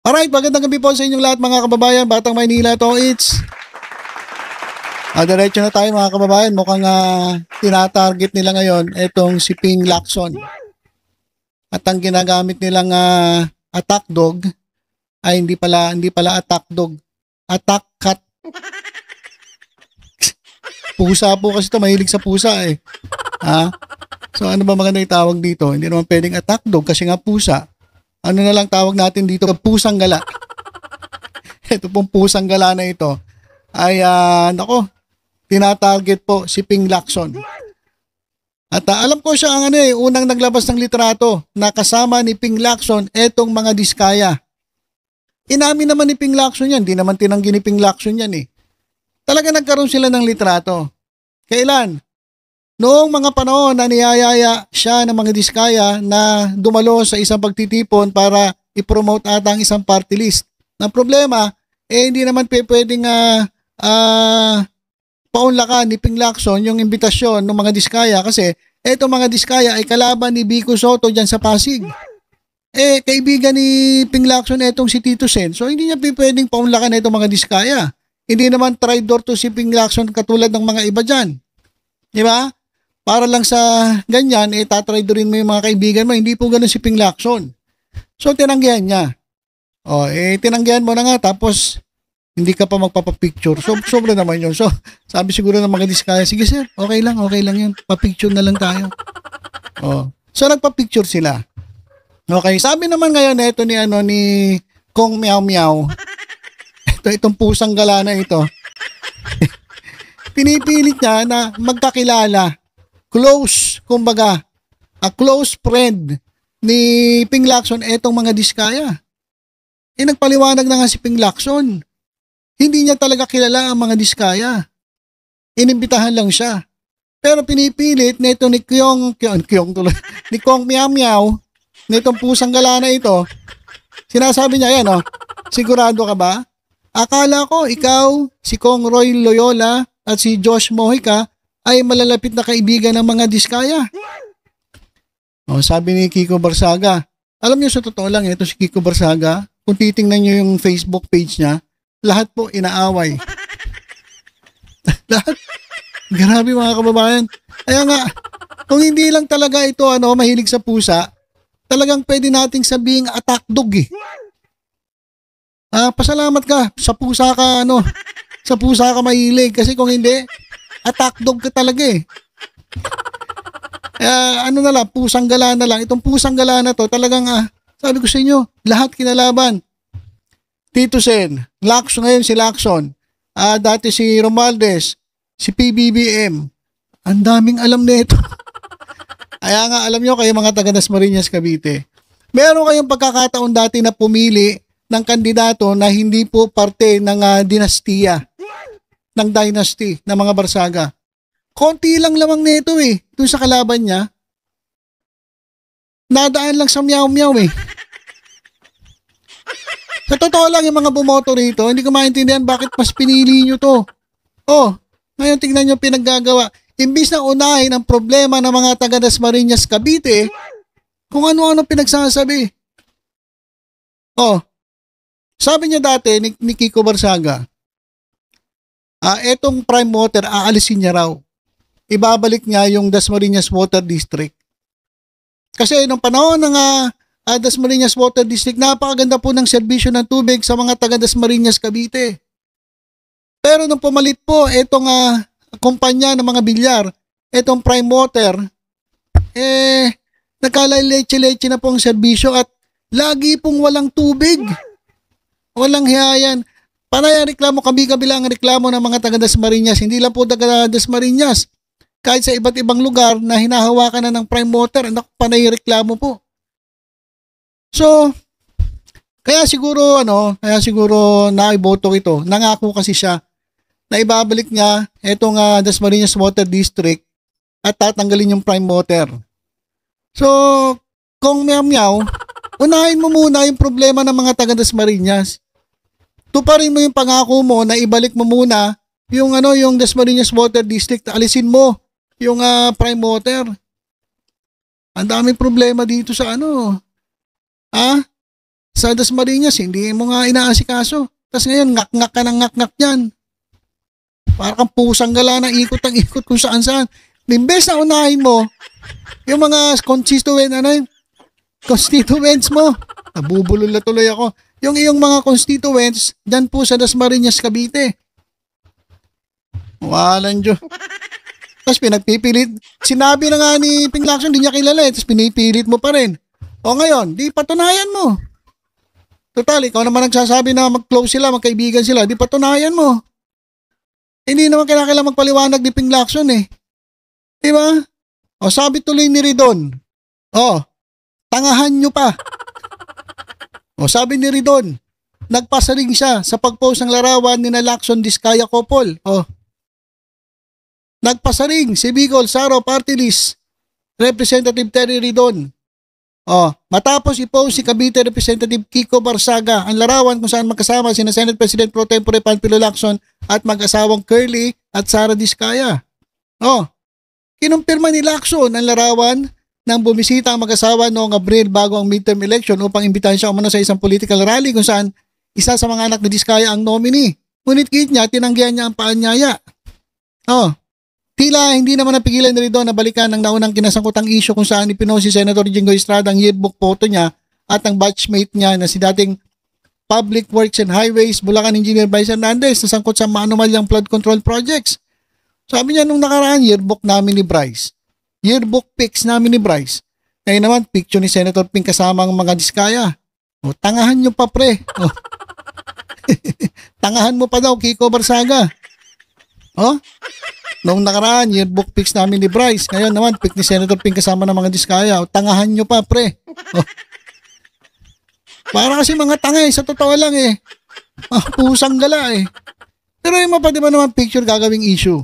Alright, magandang gabi po sa inyong lahat mga kababayan. Batang Maynila to, it's diretso na tayo mga kababayan. Mukhang tinatarget nila ngayon itong si Ping Lacson. At ang ginagamit nilang attack dog ay hindi pala attack dog. Attack cat. Pusa po kasi ito, mahilig sa pusa eh. So ano ba maganda itawag dito? Hindi naman pwedeng attack dog kasi nga pusa. Ano na lang tawag natin dito? Pusang gala. Ito pong pusang gala na ito ay tinatarget po si Ping Lacson. At alam ko siya ang unang naglabas ng litrato na kasama ni Ping Lacson etong mga diskaya. Inamin naman ni Ping Lacson yan. Di naman tinanggi ni Ping Lacson yan eh. Talaga nagkaroon sila ng litrato. Kailan? Noong mga panahon na niyayaya siya ng mga diskaya na dumalo sa isang pagtitipon para i-promote ata ang isang party list. Ang problema, hindi naman pwedeng paunlakan ni Ping Lacson yung imbitasyon ng mga diskaya kasi etong mga diskaya ay kalaban ni Vico Sotto dyan sa Pasig. Kaibigan ni Ping Lacson etong si Tito Sen. So hindi niya pwedeng paunlakan etong mga diskaya. Hindi naman traidor to si Ping Lacson katulad ng mga iba dyan. Di ba? Para lang sa ganyan, tatraidorin mo yung mga kaibigan mo. Hindi po ganun si Ping Lacson. So, tinanggihan niya. Tinanggihan mo na nga, tapos hindi ka pa magpapapicture. So, sobra naman yun. So, sabi siguro ng mga diskaya, sige sir, okay lang yun. Papicture na lang tayo. So, nagpapicture sila. Okay, sabi naman ngayon, ito ni Kong Meow Meow. Itong pusang gala na ito. Pinipilit niya na magkakilala. Close, kumbaga, a close friend ni Ping Lacson etong mga diskaya. Nagpaliwanag na nga si Ping Lacson. Hindi niya talaga kilala ang mga diskaya. Inimbitahan lang siya. Pero pinipilit na ito ni Kong Meow Meow, na itong pusang gala na ito, sinasabi niya, yan sigurado ka ba? Akala ko ikaw, si Kong Roy Loyola at si Josh Mojica ay malalapit na kaibigan ng mga diskaya. Sabi ni Kiko Barsaga. Alam niyo sa totoo lang, ito si Kiko Barsaga, kung titingnan niyo yung Facebook page niya, lahat po inaaway. Lahat. Grabe mga kababayan. Kaya nga, kung hindi lang talaga ito mahilig sa pusa, talagang pwede nating sabihing attack dog eh. Pasalamat ka sa pusa ka sa pusa ka mahilig kasi kung hindi attack dog ka talaga eh. Na lang, pusang gala na lang. Itong pusang gala na to talagang sabi ko sa inyo, lahat kinalaban. Tito Sen, Lacson ngayon si Lacson, dati si Romualdez, si PBBM. Ang daming alam nito. Kaya nga alam nyo kayo mga taga Dasmariñas, Cavite. Meron kayong pagkakataon dati na pumili ng kandidato na hindi po parte ng dinastiya, ng dynasty ng mga Barsaga. Konti lang lamang nito eh, dun sa kalaban niya. Nadaan lang sa meow-meow eh. Sa totoo lang yung mga bumoto rito, hindi ko maintindihan bakit mas pinili nyo to. Ngayon tingnan nyo pinaggagawa. Imbis na unahin ang problema ng mga taga Dasmariñas, Cavite, kung ano-ano pinagsasabi. Sabi niya dati ni Kiko Barsaga, etong prime water, aalisin niya raw. Ibabalik niya yung Dasmariñas Water District. Kasi nung panahon ng Dasmariñas Water District, napakaganda po ng serbisyo ng tubig sa mga taga Dasmariñas, Cavite. Pero nung pumalit po etong kumpanya ng mga bilyar, etong prime water, nagkalaleche-leche na po ang serbisyo at lagi pong walang tubig. Walang hiyayan. Panay ang reklamo, kabi-kabila ang reklamo ng mga taga Dasmariñas. Hindi lang po taga Dasmariñas. Kahit sa iba't ibang lugar na hinahawakan na ng prime water, panay reklamo po. So, kaya siguro naiboto ito. Nangako kasi siya na ibabalik niya itong Dasmariñas Water District at tatanggalin yung prime water. So, kung meow-meow, unahin mo muna yung problema ng mga taga Dasmariñas. Tuparin mo yung pangako mo na ibalik mo muna yung Dasmariñas Water District, alisin mo yung prime water. Ang daming problema dito sa sa Dasmariñas, hindi mo nga inaasikaso. Tapos ngayon, ngak-ngak ka ng ngak-ngak yan. Para kang pusang gala ng ikot ang ikot kung saan-saan. Imbes na unahin mo, yung mga constituents mo. Nabubulol na tuloy ako. Yung iyong mga constituents, dyan po sa Dasmariñas, Cavite. Walang Diyos. Tapos pinagpipilit. Sinabi na nga ni Ping Lacson, hindi niya kilala eh. Tapos pinipilit mo pa rin. O ngayon, di patunayan mo. Total, ikaw naman nagsasabi na mag-close sila, magkaibigan sila. Di patunayan mo. Hindi naman kailangan magpaliwanag ni Ping Lacson eh. Di ba? O sabi tuloy ni Ridon. O, tangahan nyo pa. O sabi ni Ridon, nagpasaring siya sa pag-post ng larawan ni na Lacson Diskaya couple. O, nagpasaring si Bicol Saro Party List Representative Terry Ridon. O, matapos i-post si Cavite Representative Kiko Barsaga ang larawan kung saan magkasama sina Senate President Pro Tempore Panfilo Lacson at mag-asawang Curly at Sara Diskaya. O, kinumpirma ni Lacson ang larawan nang bumisita ang mag-asawa noong Abril bago ang midterm election upang imbitahan siya umano sa isang political rally kung saan isa sa mga anak ni Diskaya ang nominee. Ngunit git niya, tinanggihan niya ang paanyaya. O, tila hindi naman napigilan na rin na balikan ang naunang kinasangkutang issue kung saan ipinost si Senator Jingo Estrada ang yearbook photo niya at ang batchmate niya na si dating Public Works and Highways Bulacan Engineer Bryce Hernandez na sangkot sa maanumalyang flood control projects. Sabi niya nung nakaraan, yearbook namin ni Bryce. Yearbook pics namin ni Bryce. Ngayon naman, picture ni Senator Ping kasama ang mga Diskaya. O, tangahan nyo pa pre. O. Tangahan mo pa daw, Kiko Barsaga. O? Noong nakaraan, yearbook pics namin ni Bryce. Ngayon naman, pic ni Senator Ping kasama ng mga Diskaya. O, tangahan nyo pa pre. O. Para kasi mga tanga eh, sa totoo lang eh. Pusang gala eh. Pero yung mapadi ba naman picture gagawing issue?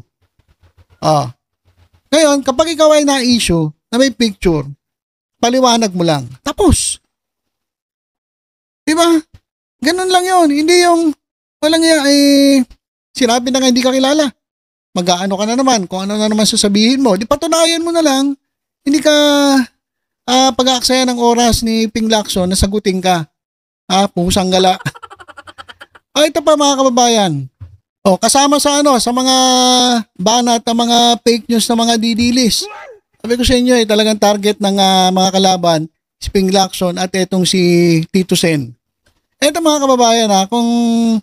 Ngayon, kapag ikaw ay na-issue na may picture, paliwanag mo lang. Tapos. Diba? Ganun lang yun. Hindi yung walang sinabi na nga hindi ka kilala. Mag-aano ka na naman kung ano na naman sasabihin mo. Di patunayan mo na lang. Hindi ka pag-aaksaya ng oras ni Ping Lacson na sagutin ka. Pusang gala. Ito pa mga kababayan. Kasama sa sa mga banat ng mga fake news ng mga didilis. Sabi ko sa inyo talagang target ng mga kalaban si Ping Lacson at etong si Tito Sen. Ito mga kababayan kung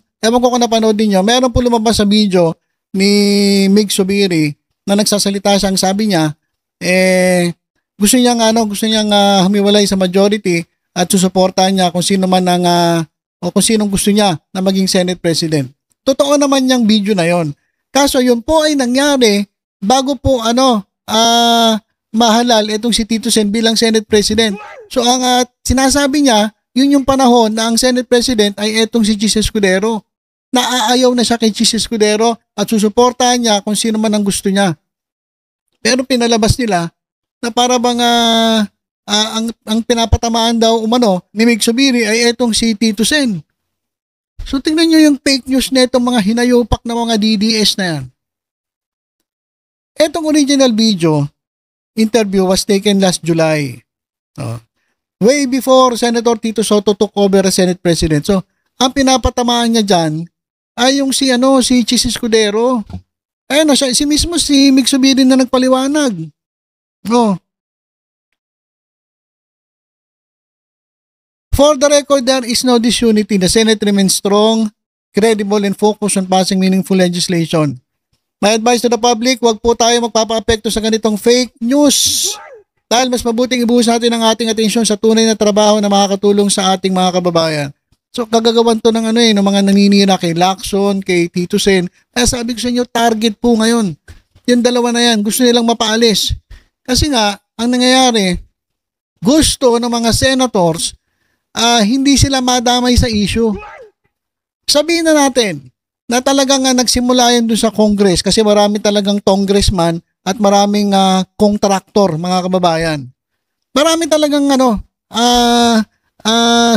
ewan ko kung napanood niyo, meron po lumabas sa video ni Mig Subiri na nagsasalita siya, ang sabi niya gusto niyang humiwalay sa majority at susuportahan niya kung sino man ang o kung sinong gusto niya na maging Senate President. Totoo naman yung video na yon. Kaso yun po ay nangyari bago po mahalal itong si Tito Sen bilang Senate President. So ang sinasabi niya, yun yung panahon na ang Senate President ay itong si Chis Escudero. Naaayaw na siya kay Chis Escudero at susuportahan niya kung sino man ang gusto niya. Pero pinalabas nila na para bang ang pinapatamaan daw umano ni Mig Subiri ay itong si Tito Sen. So tingnan nyo yung fake news na itong mga hinayupak na mga DDS na yan. Itong original video interview was taken last July. Way before Senator Tito Soto took over as Senate President. So ang pinapatamaan niya dyan ay yung si Chis Escudero. Ayun si mismo si Mig Subiri na nagpaliwanag. For the record, there is no disunity. The Senate remains strong, credible, and focused on passing meaningful legislation. My advice to the public, wag po tayo magpapa-apekto sa ganitong fake news. Dahil mas mabuting ibuhos natin ang ating atensyon sa tunay na trabaho na makakatulong sa ating mga kababayan. So, kagagawan to ng ng mga naninira kay Lacson, kay Tito Sen. Kaya sabi ko sa inyo, target po ngayon. Yung dalawa na yan, gusto nilang mapaalis. Kasi nga, ang nangyayari, gusto ng mga senators, hindi sila madamay sa issue. Sabihin na natin na talagang nagsimula yan doon sa Congress kasi marami talagang congressman at maraming contractor, mga kababayan. Marami talagang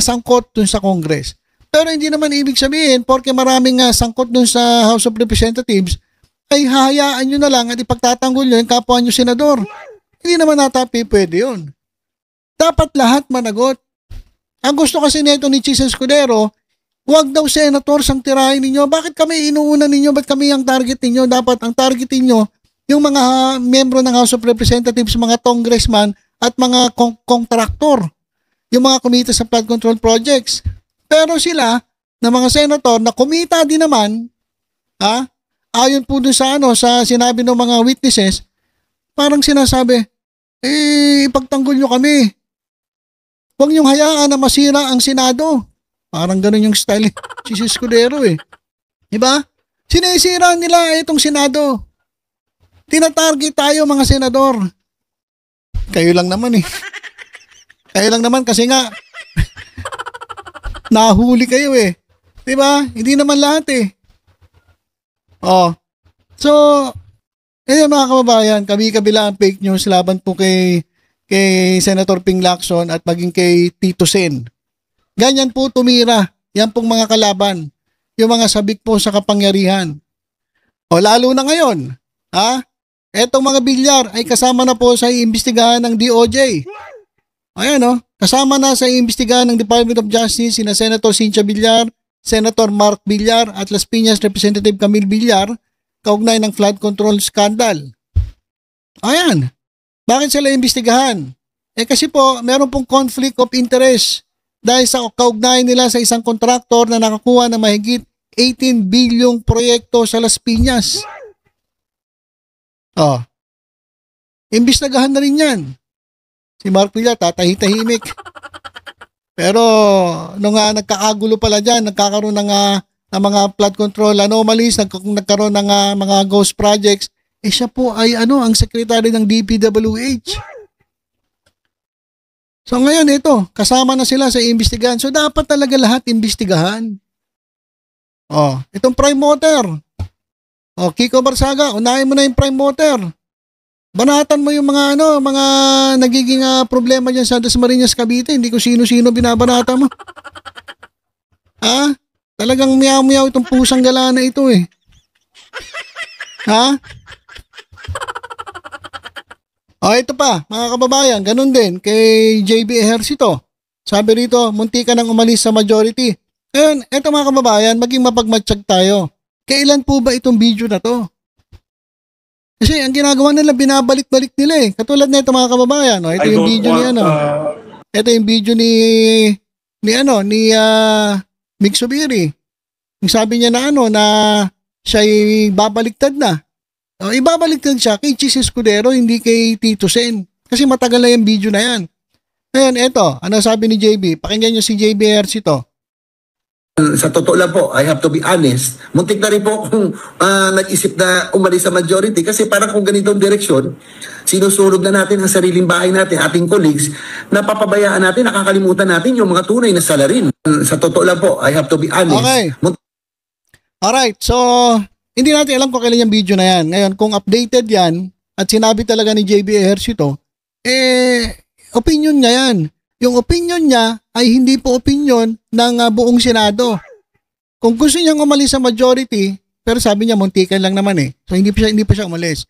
sangkot doon sa Congress. Pero hindi naman ibig sabihin porque maraming sangkot doon sa House of Representatives ay hahayaan nyo na lang at ipagtatanggol nyo yung kapwa nyo senador. Hindi naman natapi pwede yun. Dapat lahat managot. Ang gusto kasi nito ni Chis Escudero, huwag daw senators ang tirahin ninyo. Bakit kami inuuna ninyo? Ba't kami ang target ninyo? Dapat ang target ninyo, yung mga membro ng House of Representatives, mga congressman at mga kontraktor, yung mga kumita sa flood control projects. Pero sila, na mga senator, na kumita din naman, ayon po dun sa, sa sinabi ng mga witnesses, parang sinasabi, ipagtanggol nyo kami. Huwag niyong hayaan na masira ang Senado. Parang ganun yung style ni Chis Escudero Diba? Sinisira nila itong Senado. Tinatarget tayo mga senador. Kayo lang naman Kayo lang naman kasi nga nahuli kayo Diba? Hindi naman lahat So, mga kababayan, kami-kabila ang fake news laban po kay Senator Ping Lacson at maging kay Tito Sen. Ganyan po tumira. Yan pong mga kalaban. Yung mga sabik po sa kapangyarihan. Lalo na ngayon. Etong mga bilyar ay kasama na po sa iimbestigahan ng DOJ. Ayan kasama na sa iimbestigahan ng Department of Justice sina Senator Cynthia Villar, Senator Mark Villar at Las Piñas Representative Camille Villar kaugnay ng flood control scandal. Ayan. Bakit sila imbestigahan? Kasi po, meron pong conflict of interest dahil sa kaugnay nila sa isang kontraktor na nakakuha ng mahigit 18 bilyong proyekto sa Las Piñas. Imbestigahan na rin yan. Si Mark Villar, tatahimik. Pero, nung nagkakagulo pala dyan, nagkakaroon ng mga flood control anomalies, nagkaroon ng mga ghost projects, siya po ay ang sekretary ng DPWH. So ngayon kasama na sila sa imbestigahan. So dapat talaga lahat imbestigahan. Itong prime motor. Kiko Barsaga, unahin mo na yung prime motor. Banatan mo yung mga mga nagiging problema diyan sa Dasmariñas, Cavite. Hindi ko sino-sino binabanata mo. Talagang miyaw-miyaw itong pusang gala na ito ito pa, mga kababayan, ganun din kay JB Ejercito. Sabi rito, munti ka nang umalis sa majority. Ngayon, eto mga kababayan, maging mapagmatsyag tayo. Kailan po ba itong video na to? Kasi ang ginagawa nila, binabalik-balik nila Katulad na ito mga kababayan. Ito yung video ni Ito yung video ni Mick Zubiri. Yung sabi niya na na siya'y babaliktad na. Ibabaliktad siya kay Chis Escudero, hindi kay Tito Sen. Kasi matagal na yung video na yan. Ngayon, eto, ano sabi ni JB? Pakinggan niyo si JB Ejercito. Sa totoo lang po, I have to be honest, muntik na rin po kung nag-isip na umalis sa majority kasi parang kung ganitong direksyon, sinusunog na natin ang sariling bahay natin, ating colleagues, napapabayaan natin, nakakalimutan natin yung mga tunay na salarin. Sa totoo lang po, I have to be honest. Okay. Alright, so hindi natin alam kung kailan yung video na yan. Ngayon, kung updated yan at sinabi talaga ni JB Ejercito, opinion niya yan. Yung opinion niya ay hindi po opinion ng buong Senado. Kung gusto niyang umalis sa majority, pero sabi niya muntikan lang naman So hindi pa siya umalis.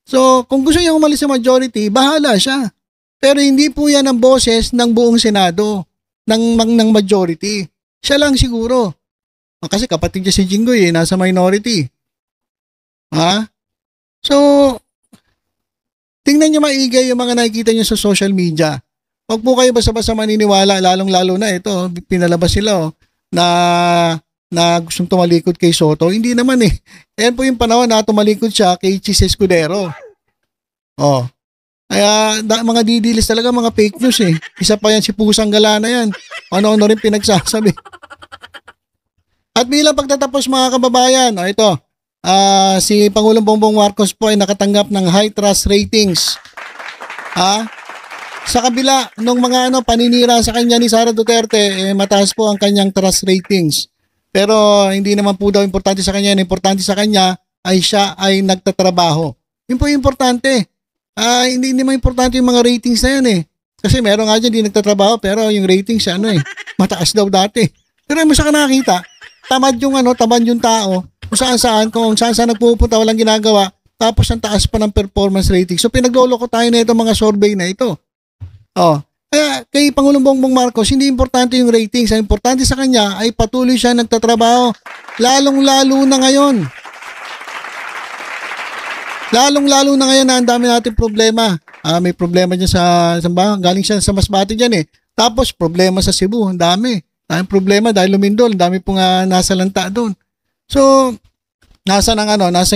So kung gusto niyang umalis sa majority, bahala siya. Pero hindi po yan ang boses ng buong Senado, ng majority. Siya lang siguro. Kasi kapatid niya si Jinggoy nasa minority. So, tingnan niyo maigay yung mga nakikita niyo sa social media. Huwag po kayo basta-basta maniniwala, lalong-lalo na ito, pinalabas sila na gustong tumalikod kay Soto. Hindi naman Ayan po yung panahon na tumalikod siya kay Chis Escudero. Kaya mga didilis talaga, mga fake news Isa pa yan si Pusang Gala na yan. Ano-ano rin pinagsasabi. At bilang pagtatapos mga kababayan, ito, si Pangulong Bongbong Marcos po ay nakatanggap ng high trust ratings. Sa kabila ng mga paninira sa kanya ni Sara Duterte, mataas po ang kanyang trust ratings. Pero hindi naman po daw importante sa kanya. Importante sa kanya ay siya ay nagtatrabaho. Yun po yung importante. Hindi naman importante yung mga ratings na yan Kasi meron nga dyan hindi nagtatrabaho pero yung ratings mataas daw dati. Pero mo sa nakakita, tamad yung tao. Kung saan nagpupunta, walang ginagawa, tapos ang taas pa ng performance rating. So pinagloloko tayo na itong mga survey na ito. Kaya kay Pangulong Bongbong Marcos, hindi importante yung ratings. Ang importante sa kanya ay patuloy siya nagtatrabaho. Lalong-lalo na ngayon. Lalong-lalo na ngayon na ang dami natin problema. May problema dyan galing siya sa Masbate dyan eh. Tapos problema sa Cebu, ang dami. Daming problema dahil lumindol, ang dami pong nasa lanta doon. So, nasan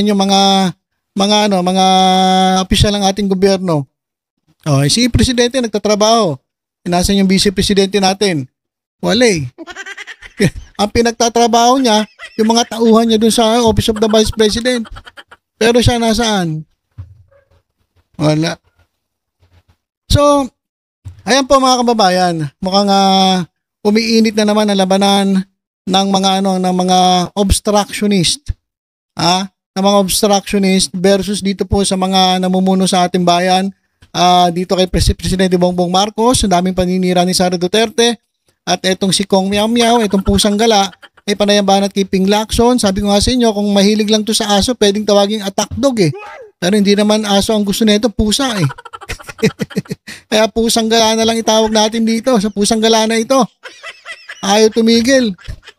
yung mga opisyal ng ating gobyerno? Oh, si presidente nagtatrabaho. Nasan yung vice presidente natin? Wala eh. Ang pinagtatrabaho niya, yung mga tauhan niya doon sa Office of the Vice President. Pero siya nasaan? Wala. So, ayan po mga kababayan, mukhang umiinit na naman ang labanan ng mga obstructionist. Ng mga obstructionist versus dito po sa mga namumuno sa ating bayan. Dito kay Presidente Bongbong Marcos, ang daming paninira ni Sara Duterte. At etong si Kong Miao Miao, etong pusang gala, ay panayambanat kay Ping Lacson. Sabi ko nga sa inyo, kung mahilig lang to sa aso, pwedeng tawaging attack dog eh. Pero hindi naman aso ang gusto nito, pusa eh. Kaya pusang gala na lang itawag natin dito, sa pusang gala na ito. Ayaw tumigil.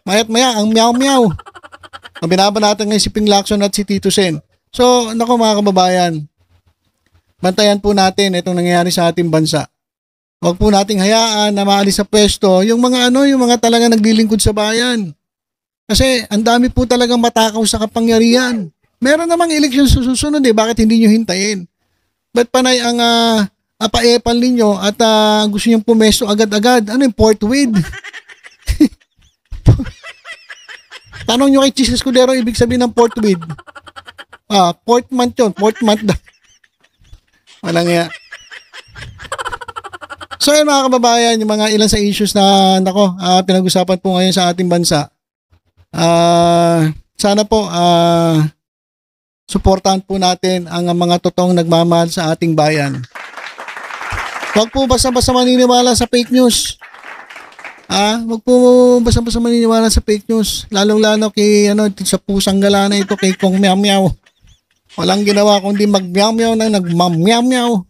Mayat maya, ang Miao Miao. Binabanatan ngayon si Ping Lacson at si Tito Sen. So, nako mga kababayan, bantayan po natin itong nangyayari sa ating bansa. Huwag po nating hayaan na maalis sa pwesto yung mga talaga naglilingkod sa bayan. Kasi ang dami po talagang matakaw sa kapangyarihan. Meron namang eleksyon susunod eh, bakit hindi nyo hintayin? Ba't panay ang paepal ninyo at gusto nyo pumesto agad-agad? Ano yung forthwith? Tanong nyo kay Chis Escudero, ibig sabihin ng forthwith. Fourth month yun, fourth month. Walang nga. So yun mga kababayan, yung mga ilan sa issues na pinag-usapan po ngayon sa ating bansa. Sana po suportahan po natin ang mga totoong nagmamahal sa ating bayan. Huwag po basta-basta maniniwala sa fake news. Huwag po basta-basta maniniwala sa fake news. Lalong-lalo kay sa pusang gala na ito kay Kong Miao Miao. Walang ginawa kundi mag-miao-miao na nag-miao-miao.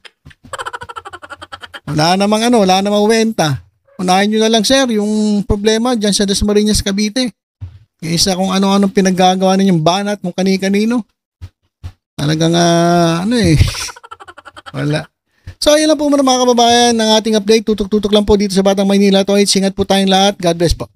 Wala namang wenta. Unahin nyo na lang sir, yung problema dyan sa Dasmariñas, Cavite. Kaysa kung ano-anong pinaggagawa ninyong banat, kung kani-kanino. Talagang wala. So yun lang po muna mga kababayan ng ating update. Tutok-tutok lang po dito sa Batang Maynila. Ingat po tayong lahat. God bless po.